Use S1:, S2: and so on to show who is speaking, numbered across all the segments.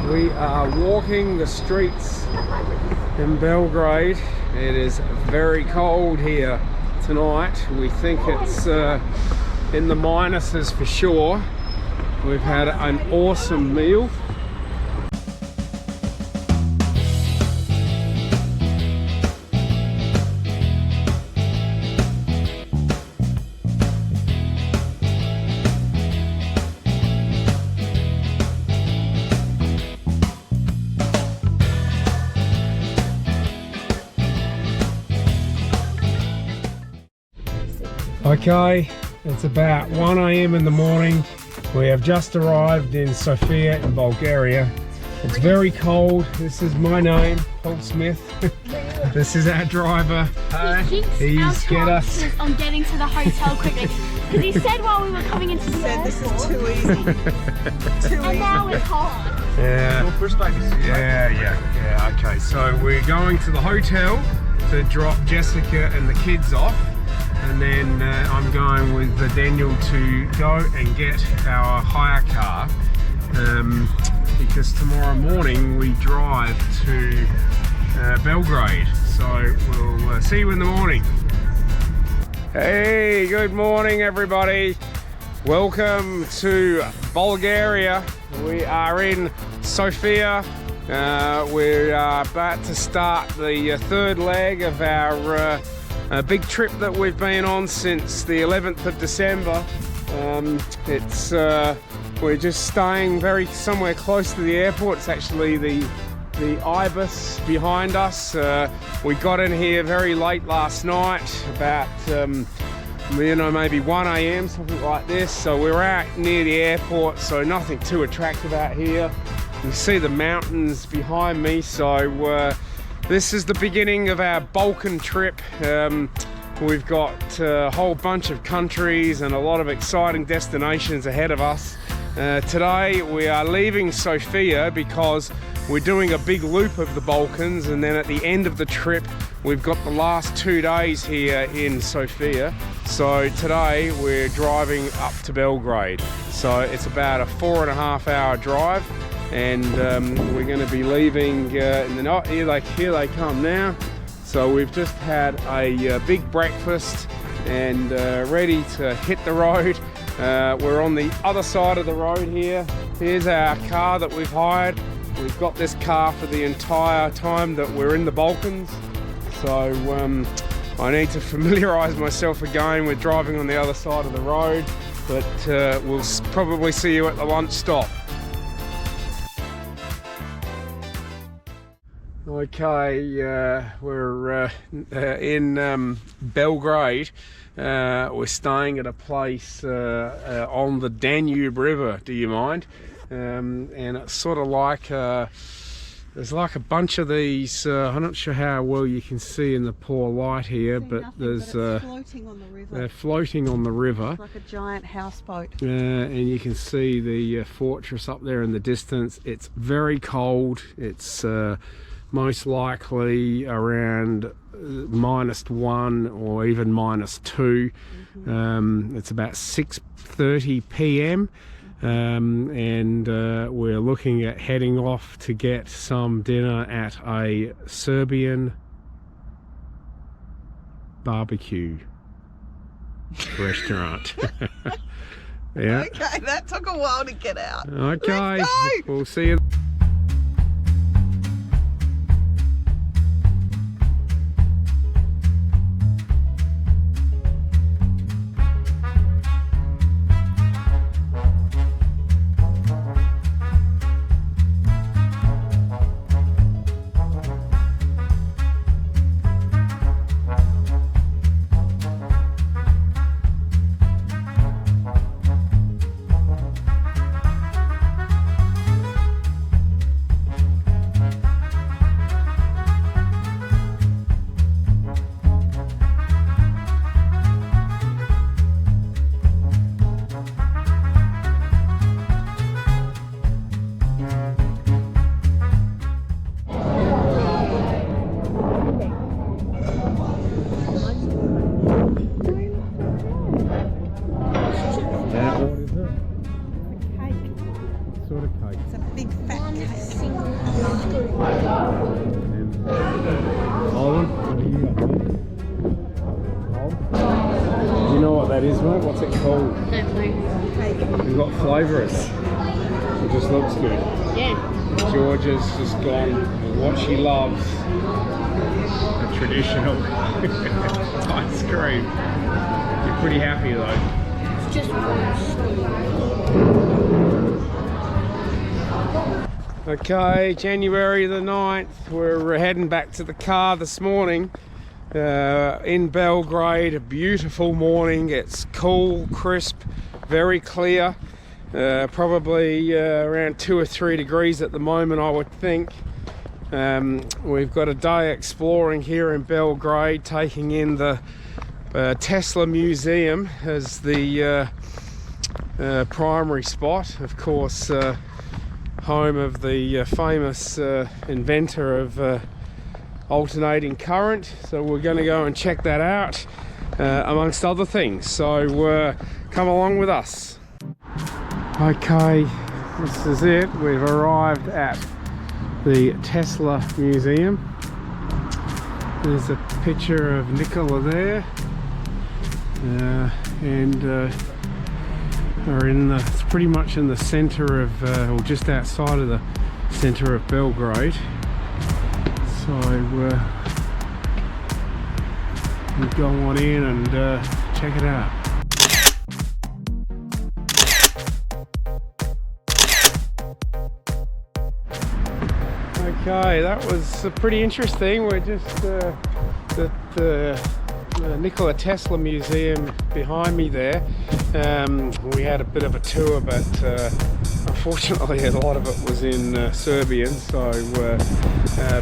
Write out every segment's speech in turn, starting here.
S1: We are walking the streets in Belgrade. It is very cold here tonight. We think it's in the minuses for sure. We've had an awesome meal. Okay, it's about 1 AM in the morning. We have just arrived in Sofia in Bulgaria. It's very cold. This is my name, Paul Smith. This is our driver. He's get us
S2: on getting to the hotel quickly. Because he said while we were coming into the airport,
S3: this is too easy.
S2: And now it's hard.
S1: Yeah.
S4: Your first time you see it?
S1: Yeah, okay. So we're going to the hotel to drop Jessica and the kids off. And then I'm going with Daniel to go and get our hire car because tomorrow morning we drive to Belgrade. So we'll see you in the morning. Hey, good morning everybody. Welcome to Bulgaria. We are in Sofia. We are about to start the third leg of our a big trip that we've been on since the 11th of December. We're just staying somewhere close to the airport. It's actually the Ibis behind us. We got in here very late last night, about maybe 1 AM, something like this. So we're out near the airport, so nothing too attractive out here. You see the mountains behind me, so this is the beginning of our Balkan trip. We've got a whole bunch of countries and a lot of exciting destinations ahead of us. Today we are leaving Sofia because we're doing a big loop of the Balkans, and then at the end of the trip we've got the last 2 days here in Sofia. So today we're driving up to Belgrade. So it's about a 4.5 hour drive. And we're going to be leaving in the night. Here they come now. So we've just had a big breakfast and ready to hit the road. We're on the other side of the road here. Here's our car that we've hired. We've got this car for the entire time that we're in the Balkans. So I need to familiarise myself again with driving on the other side of the road. But we'll probably see you at the lunch stop. Okay, we're in Belgrade. We're staying at a place on the Danube River, do you mind? And it's sort of like, there's like a bunch of these, I'm not sure how well you can see in the poor light here, but there's...
S3: floating on the river.
S1: They're floating on the river.
S3: It's like a giant houseboat.
S1: And you can see the fortress up there in the distance. It's very cold. It's... most likely around -1 or even -2. It's about 6:30 PM and we're looking at heading off to get some dinner at a Serbian barbecue restaurant. Yeah.
S3: Okay, that took a while to get out.
S1: Okay,
S3: let's go.
S1: We'll see you.
S3: It's a big fat cake.
S1: Olin, what do you got, mate? Do you know what that is, mate? What's it called? We've got flavours. It just looks good.
S2: Yeah.
S1: Georgia's just gone with what she loves. A traditional ice cream. You're pretty happy though.
S2: It's just
S1: Okay, January the 9th, we're heading back to the car this morning in Belgrade. A beautiful morning. It's cool, crisp, very clear. Probably around 2 or 3 degrees at the moment, I would think. We've got a day exploring here in Belgrade, taking in the Tesla Museum as the primary spot. Of course, home of the famous inventor of alternating current. So we're going to go and check that out, amongst other things. So come along with us. Okay, this is it. We've arrived at the Tesla Museum. There's a picture of Nikola there, and are in the, it's pretty much in the center of, or just outside of the center of Belgrade. So we'll go on in and check it out. Okay, that was pretty interesting. We're just at the Nikola Tesla Museum behind me there. We had a bit of a tour, but unfortunately a lot of it was in Serbian, so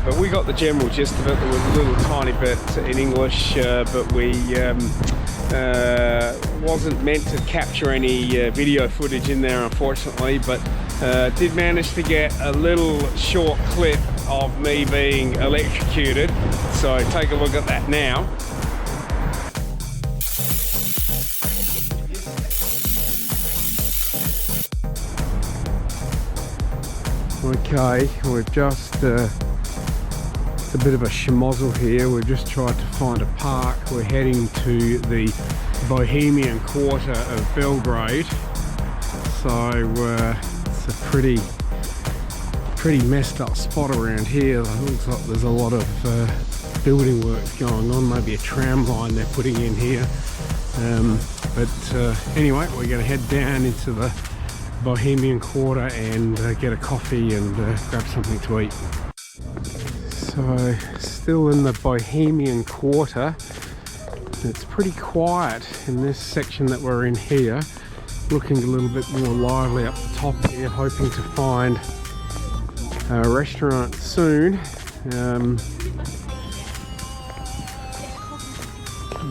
S1: but we got the general gist of it. There was a little tiny bit in English, but we wasn't meant to capture any video footage in there, unfortunately, but did manage to get a little short clip of me being electrocuted, so take a look at that now. Okay, we've just, it's a bit of a schmozzle here. We've just tried to find a park. We're heading to the Bohemian Quarter of Belgrade. So it's a pretty messed up spot around here. It looks like there's a lot of building works going on, maybe a tram line they're putting in here. But anyway, we're going to head down into the Bohemian Quarter and get a coffee and grab something to eat. So still in the Bohemian Quarter. It's pretty quiet in this section that we're in here. Looking a little bit more lively up the top here, hoping to find a restaurant soon. I'm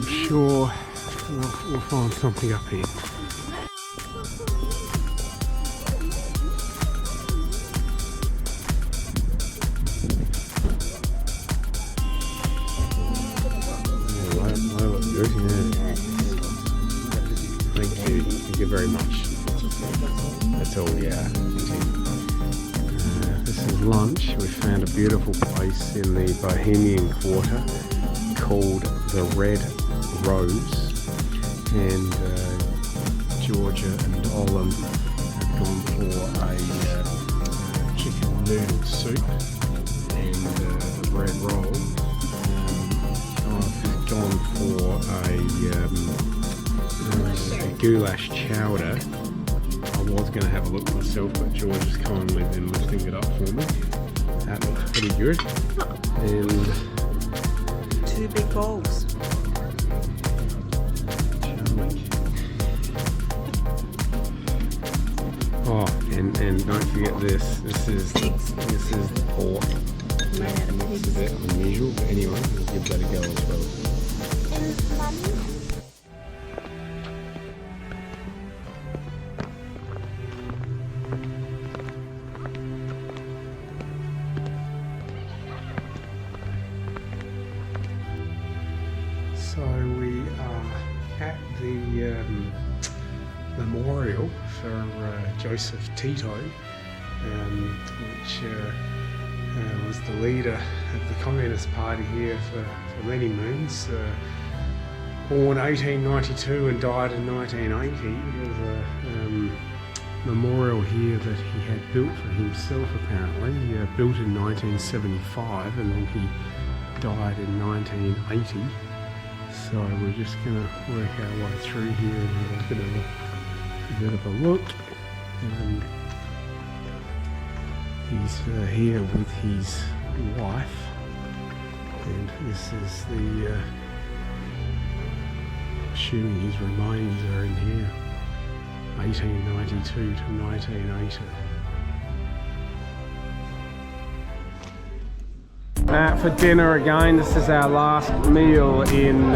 S1: sure we'll find something up here. Thank you very much. That's all, yeah. This is lunch. We found a beautiful place in the Bohemian Quarter called the Red Rose, and Georgia and Olin have gone for a chicken noodle soup and a bread roll. I've gone for a goulash chowder. I was going to have a look myself, but George has kindly been lifting it up for me. That looks pretty good. And
S3: 2 big bowls.
S1: Oh, and don't forget this. This is pork. This is a bit unusual, but anyway, we'll give that a go as well. So we are at the memorial for Joseph Tito, which was the leader of the Communist Party here for many moons. Born 1892 and died in 1980. There's a memorial here that he had built for himself apparently, built in 1975, and then he died in 1980. So we're just going to work our way through here and have a bit of a look. He's here with his wife, and this is the assuming his remains are in here, 1892 to 1980. For dinner again, this is our last meal in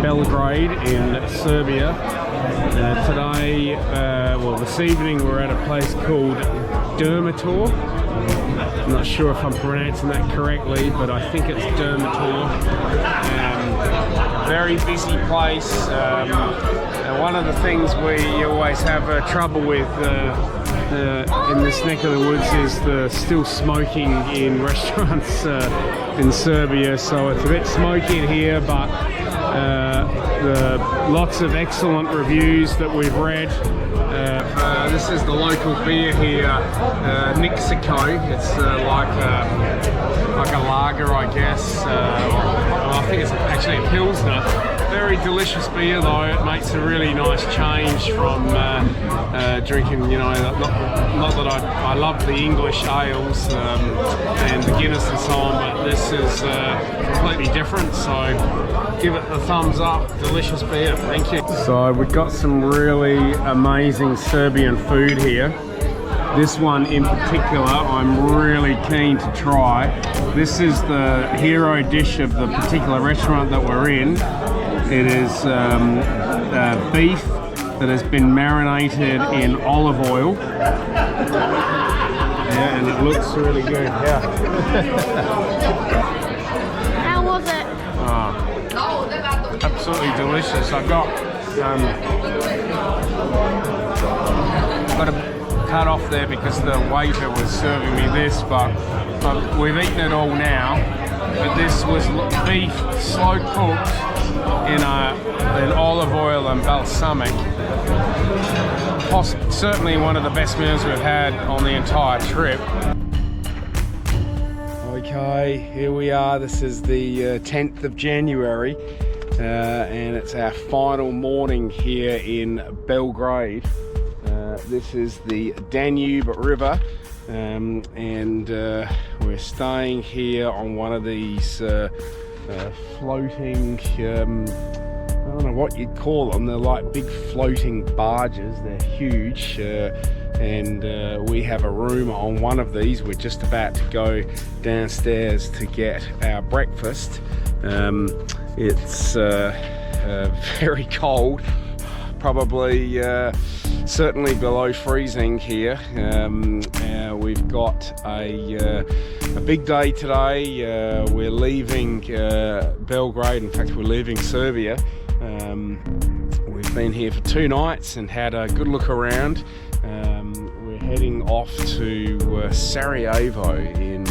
S1: Belgrade in Serbia. Today, this evening we're at a place called Dermator. I'm not sure if I'm pronouncing that correctly, but I think it's Dermator. Very busy place. And one of the things we always have trouble with in this neck of the woods is the still smoking in restaurants in Serbia. So it's a bit smoky in here, but lots of excellent reviews that we've read. This is the local beer here, Nixico. It's like a lager, I guess. I think it's actually a Pilsner. Very delicious beer though. It makes a really nice change from drinking, not that I love the English ales and the Guinness and so on, but this is completely different, so give it the thumbs up. Delicious beer, thank you. So we've got some really amazing Serbian food here. This one in particular I'm really keen to try. This is the hero dish of the particular restaurant that we're in. It is beef that has been marinated in olive oil. Yeah, and it looks really good. Yeah.
S2: How was it?
S1: Absolutely delicious. I've got a cut off there because the waiter was serving me this, but we've eaten it all now. But this was beef slow cooked in olive oil and balsamic. Certainly one of the best meals we've had on the entire trip. Okay, here we are. This is the 10th of January and it's our final morning here in Belgrade. This is the Danube River, and we're staying here on one of these floating, I don't know what you'd call them. They're like big floating barges. They're huge, and we have a room on one of these. We're just about to go downstairs to get our breakfast. It's very cold, probably certainly below freezing here. We've got a big day today. We're leaving Belgrade. In fact, we're leaving Serbia. We've been here for 2 nights and had a good look around. We're heading off to Sarajevo in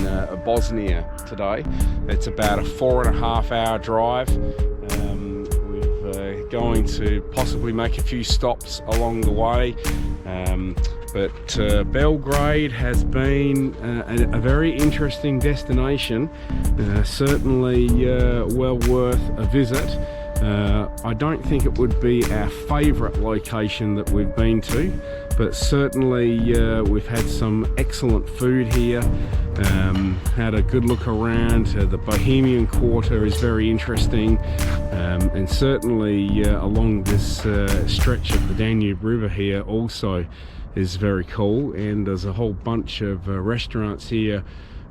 S1: Bosnia today. It's about a 4.5 hour drive. We're going to possibly make a few stops along the way. But Belgrade has been a very interesting destination, certainly well worth a visit. I don't think it would be our favourite location that we've been to, but certainly we've had some excellent food here, had a good look around. The Bohemian Quarter is very interesting, and certainly along this stretch of the Danube River here also is very cool, and there's a whole bunch of restaurants here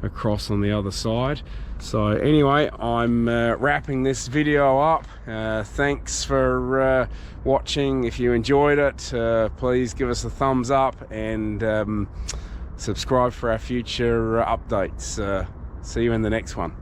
S1: across on the other side. So anyway, I'm wrapping this video up. Thanks for watching. If you enjoyed it, please give us a thumbs up and subscribe for our future updates. See you in the next one.